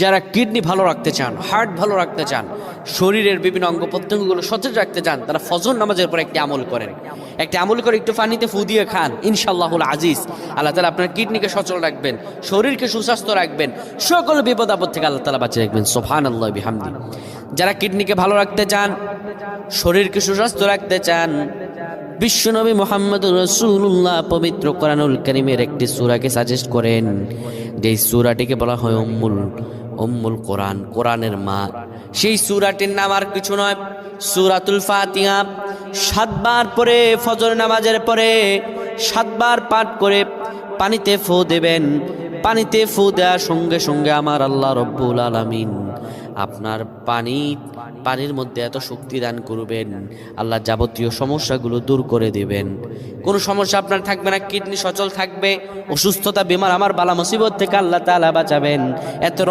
যারা কিডনি ভালো রাখতে চান, হার্ট ভালো রাখতে চান, শরীরের বিভিন্ন অঙ্গ প্রত্যঙ্গগুলো সতেজ রাখতে চান, তারা ফজর নামাজের পর একটি আমল করেন। একটি আমল করে একটু পানিতে ফু দিয়ে খান, ইনশাআল্লাহুল আজিজ আল্লাহ তাআলা আপনার কিডনিকে সচল রাখবেন, শরীরকে সুস্বাস্থ্য রাখবেন, সকল বিপদ আপদ থেকে আল্লাহ তাআলা বাঁচিয়ে রাখবেন। সুবহানাল্লাহ বিহামদি। যারা কিডনিকে ভালো রাখতে চান, শরীরকে সুস্বাস্থ্য রাখতে চান, বিশ্বনবী মুহাম্মদুর রাসূলুল্লাহ পবিত্র কোরআনুল কারীমের একটি সূরাকে সাজেস্ট করেন, যেই সূরাটিকে বলা হয় উম্মুল কোরআন, কোরআনের মা। সেই সূরাটির নাম আর কিছু নয়, সূরাতুল ফাতিহা। 7 বার পরে ফজর নামাজের পরে 7 বার পাঠ করে পানিতে ফু দেবেন। পানিতে ফু দেওয়ার সঙ্গে সঙ্গে আমার আল্লাহ রব্বুল আলামিন আপনার পানির মধ্যে এত শক্তি দান করবেন, আল্লাহ যাবতীয় সমস্যাগুলো দূর করে দিবেন। কোনো সমস্যা আপনার থাকবে না, কিডনি সচল থাকবে, অসুস্থতা, বিমার, আমার বালা মুসিবত থেকে আল্লাহ তাআলা বাঁচাবেন। এত